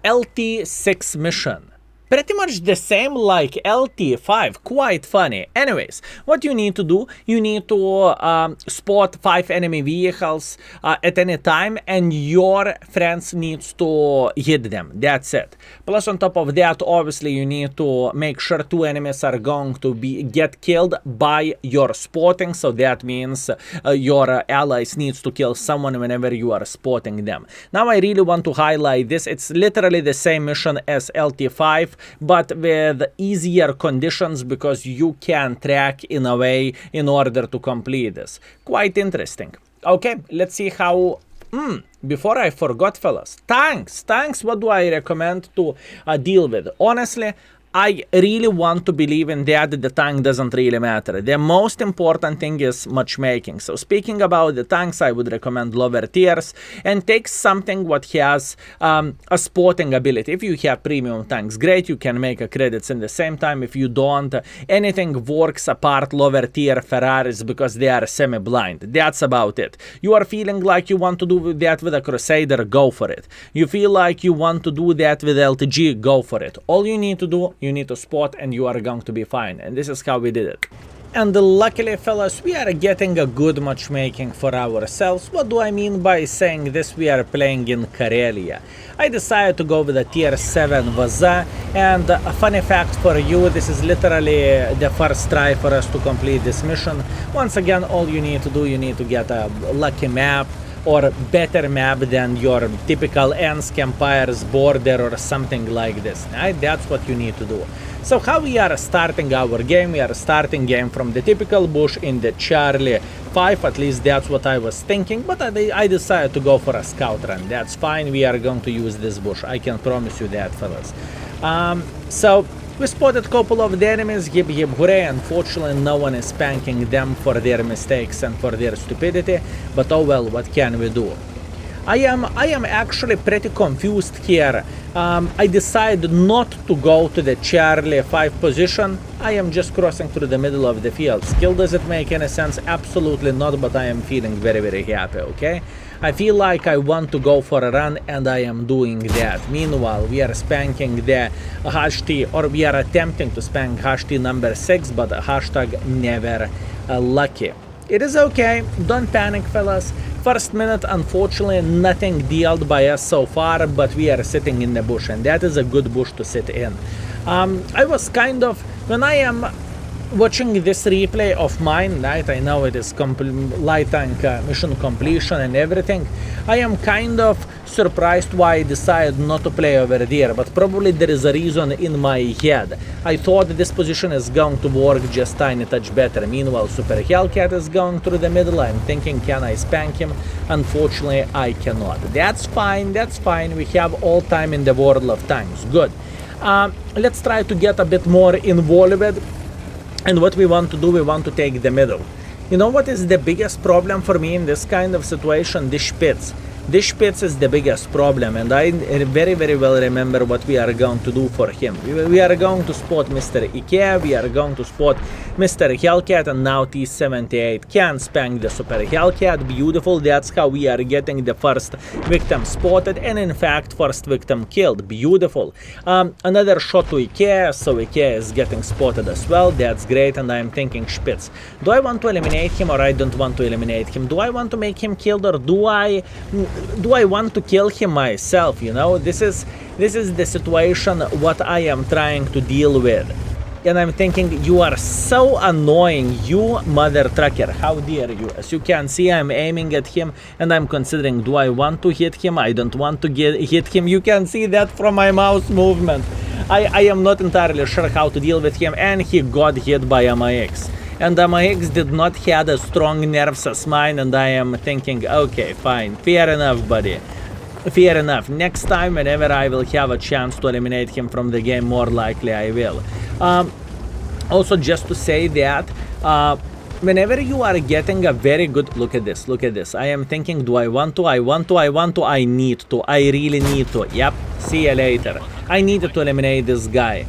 LT6 mission. Pretty much the same like LT5, quite funny. Anyways, what you need to do, you need to spot 5 enemy vehicles at any time, and your friends needs to hit them. That's it. Plus on top of that, obviously you need to make sure 2 enemies are going to get killed by your spotting, so that means your allies needs to kill someone whenever you are spotting them. Now I really want to highlight this. It's literally the same mission as LT5, but with easier conditions because you can track in a way in order to complete this. Quite interesting. Okay, let's see how... before I forgot, fellas, tanks, what do I recommend to deal with? Honestly, I really want to believe in that the tank doesn't really matter. The most important thing is matchmaking. So speaking about the tanks, I would recommend lower tiers and take something what has a spotting ability. If you have premium tanks, great, you can make credits in the same time. If you don't, anything works apart lower tier Ferraris because they are semi-blind. That's about it. You are feeling like you want to do that with a Crusader, go for it. You feel like you want to do that with LTG, go for it. All you need to do, you need to spot and you are going to be fine. And this is how we did it. And luckily, fellas, we are getting a good matchmaking for ourselves. What do I mean by saying this? We are playing in Karelia. I decided to go with a tier 7 Vaza, and a funny fact for you, this is literally the first try for us to complete this mission. Once again, all you need to do, you need to get a lucky map or better map than your typical Ensk Empire's border or something like this. Right? That's what you need to do. So how we are starting our game? We are starting game from the typical bush in the Charlie 5, at least that's what I was thinking, but I decided to go for a scout run. That's fine, we are going to use this bush, I can promise you that, fellas. So we spotted a couple of the enemies, hip hip hooray. Unfortunately no one is spanking them for their mistakes and for their stupidity, but oh well, what can we do? I am actually pretty confused here. I decided not to go to the Charlie 5 position. I am just crossing through the middle of the field. Skill, does it make any sense? Absolutely not, but I am feeling very, very happy, okay? I feel like I want to go for a run, and I am doing that. Meanwhile, we are spanking the HT, or we are attempting to spank HT number 6, but hashtag never lucky. It is okay, don't panic, fellas. First minute, unfortunately, nothing dealt by us so far, but we are sitting in the bush, and that is a good bush to sit in. I was kind of, when I am watching this replay of mine, right, I know it is light tank mission completion and everything, I am kind of surprised why I decided not to play over there, but probably there is a reason in my head. I thought this position is going to work just tiny touch better. Meanwhile, Super Hellcat is going through the middle. I'm thinking, can I spank him? Unfortunately, I cannot. That's fine, that's fine. We have all time in the world of tanks. Good. Let's try to get a bit more involved. And what we want to do, we want to take the middle. You know what is the biggest problem for me in this kind of situation? The Spitz. The Spitz is the biggest problem, and I very, very well remember what we are going to do for him. We are going to spot Mr. Ikea, we are going to spot Mr. Hellcat, and now T-78 can spank the Super Hellcat. Beautiful, that's how we are getting the first victim spotted, and in fact, first victim killed. Beautiful. Another shot to Ikea, so Ikea is getting spotted as well. That's great, and I am thinking Spitz. Do I want to eliminate him or I don't want to eliminate him? Do I want to make him killed or do I want to kill him myself? You know, this is the situation what I am trying to deal with. And I'm thinking, you are so annoying, you mother trucker, how dare you? As you can see, I'm aiming at him and I'm considering, do I want to hit him? I don't want to hit him. You can see that from my mouse movement. I am not entirely sure how to deal with him, and he got hit by MIX. And MIX did not have as strong nerves as mine, and I am thinking, okay, fine, fair enough, buddy. Fair enough. Next time, whenever I will have a chance to eliminate him from the game, more likely I will. Also, just to say that, whenever you are getting a very good... Look at this. I am thinking, do I want to? I need to. I really need to. Yep, see you later. I needed to eliminate this guy.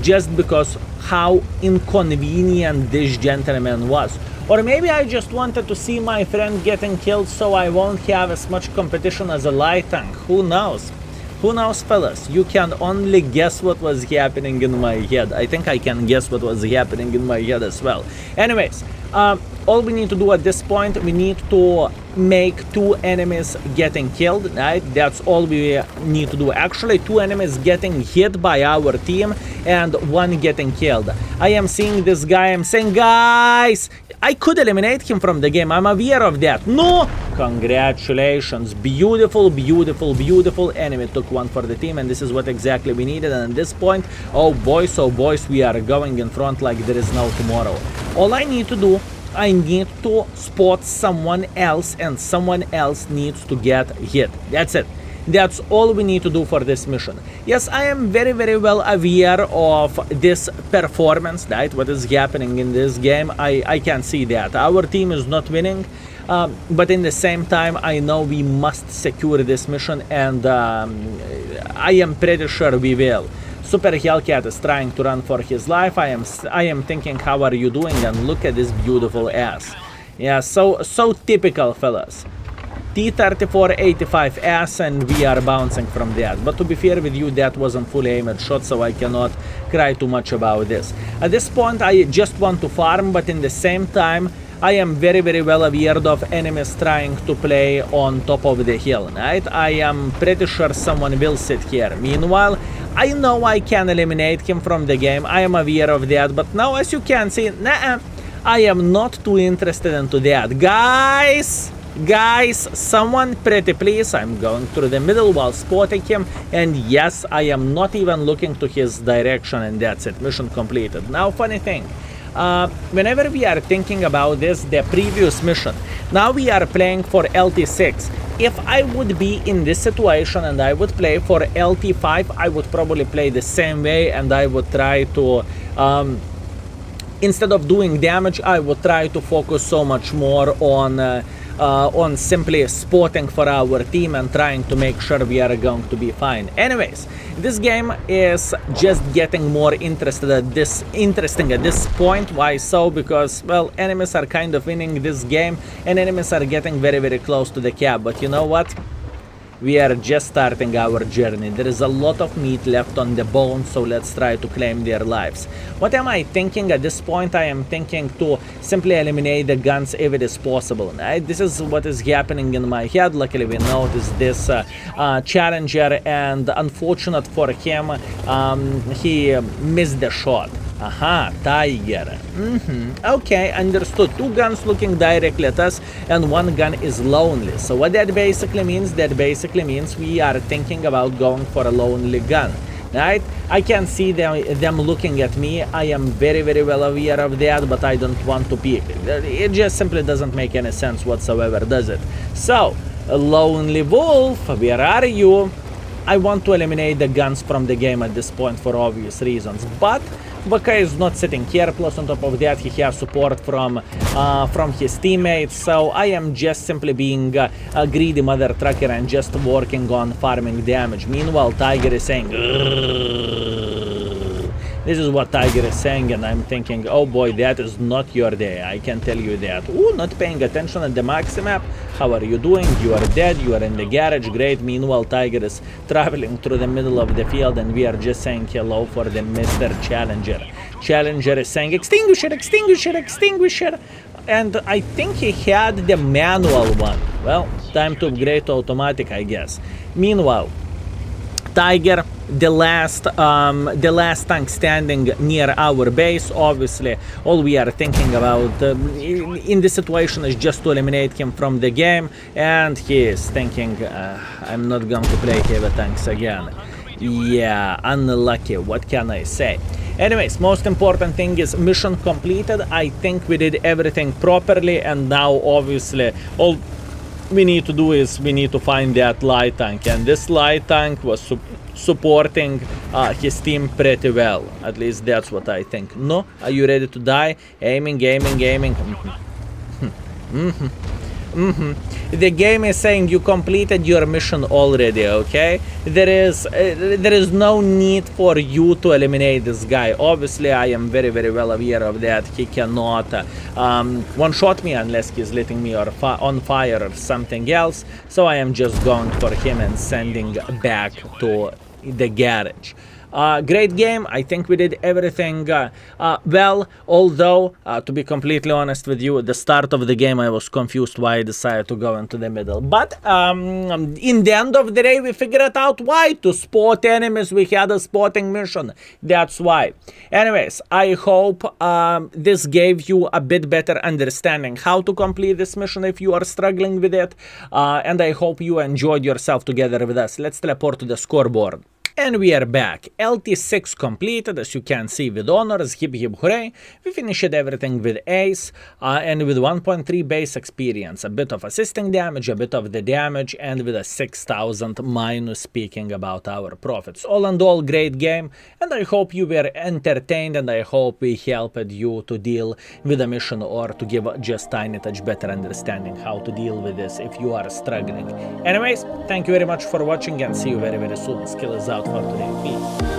Just because how inconvenient this gentleman was. Or maybe I just wanted to see my friend getting killed so I won't have as much competition as a light tank. Who knows? Who knows, fellas? You can only guess what was happening in my head. I think I can guess what was happening in my head as well. Anyways, all we need to do at this point, we need to make 2 enemies getting killed, right? That's all we need to do. Actually, 2 enemies getting hit by our team and 1 getting killed. I am seeing this guy, I'm saying, guys, I could eliminate him from the game. I'm aware of that. No! Congratulations. Beautiful, beautiful, beautiful. Enemy took 1 for the team, and this is what exactly we needed. And at this point, oh boys, we are going in front like there is no tomorrow. All I need to do, I need to spot someone else, and someone else needs to get hit. That's it. That's all we need to do for this mission. Yes, I am very, very well aware of this performance, right? What is happening in this game. I can see that. Our team is not winning, but in the same time, I know we must secure this mission, and I am pretty sure we will. Super Hellcat is trying to run for his life. I am thinking, how are you doing? And look at this beautiful ass. Yeah, so typical, fellas. T-34-85 ass, and we are bouncing from that. But to be fair with you, that wasn't fully aimed shot, so I cannot cry too much about this. At this point, I just want to farm, but in the same time, I am very, very well aware of enemies trying to play on top of the hill, right? I am pretty sure someone will sit here. Meanwhile, I know I can eliminate him from the game. I am aware of that, but now, as you can see, I am not too interested into that. Guys, someone pretty please. I'm going through the middle while spotting him, and yes, I am not even looking to his direction, and that's it. Mission completed. Now, funny thing. Whenever we are thinking about this, the previous mission, now we are playing for LT6. If I would be in this situation and I would play for LT5, I would probably play the same way, and I would try to, instead of doing damage, I would try to focus so much more on simply spotting for our team and trying to make sure we are going to be fine. Anyways, this game is just getting more interesting at this point. Why so? Because, well, enemies are kind of winning this game, and enemies are getting very, very close to the cap. But you know what? We are just starting our journey. There is a lot of meat left on the bone, so let's try to claim their lives. What am I thinking at this point? I am thinking to simply eliminate the guns if it is possible. This is what is happening in my head. Luckily, we noticed this Challenger, and unfortunate for him, he missed the shot. Aha, Tiger. Okay, understood. 2 guns looking directly at us, and 1 gun is lonely. So what that basically means? That basically means we are thinking about going for a lonely gun, right? I can see them looking at me. I am very, very well aware of that, but I don't want to peek. It just simply doesn't make any sense whatsoever, does it? So, Lonely Wolf, where are you? I want to eliminate the guns from the game at this point for obvious reasons, but Vaka is not sitting here, plus on top of that he has support from his teammates, so I am just simply being a greedy mother trucker and just working on farming damage. Meanwhile, Tiger is saying, this is what Tiger is saying, and I'm thinking, oh boy, that is not your day, I can tell you that. Ooh, not paying attention at the maxi map. How are you doing? You are dead, you are in the garage, great. Meanwhile, Tiger is traveling through the middle of the field, and we are just saying hello for the Mr. Challenger. Challenger is saying, extinguisher, extinguisher, extinguisher. And I think he had the manual one. Well, time to upgrade to automatic, I guess. Meanwhile, Tiger, the last tank standing near our base. Obviously, all we are thinking about in this situation is just to eliminate him from the game, and he is thinking, I'm not going to play heavy tanks again. Yeah, unlucky, what can I say? Anyways, most important thing is mission completed. I think we did everything properly, and now obviously all we need to do is we need to find that light tank, and this light tank was supporting his team pretty well. At least that's what I think. No, are you ready to die? Aiming, aiming, aiming. The game is saying you completed your mission already, okay? There is no need for you to eliminate this guy. Obviously, I am very, very well aware of that. He cannot one-shot me unless he's letting me on fire or something else. So I am just going for him and sending back to the garage. Great game. I think we did everything well, although to be completely honest with you, at the start of the game I was confused why I decided to go into the middle, but in the end of the day we figured out why. To spot enemies we had a spotting mission, that's why. Anyways, I hope this gave you a bit better understanding how to complete this mission if you are struggling with it, and I hope you enjoyed yourself together with us. Let's teleport to the scoreboard. And we are back. LT6 completed, as you can see, with honors. Hip hip hooray. We finished everything with ace and with 1.3 base experience, a bit of assisting damage, a bit of the damage, and with a 6,000 minus, speaking about our profits. All in all, great game, and I hope you were entertained, and I hope we helped you to deal with a mission or to give just tiny touch better understanding how to deal with this if you are struggling. Anyways, thank you very much for watching, and see you very, very soon. Skill is out for today. Peace.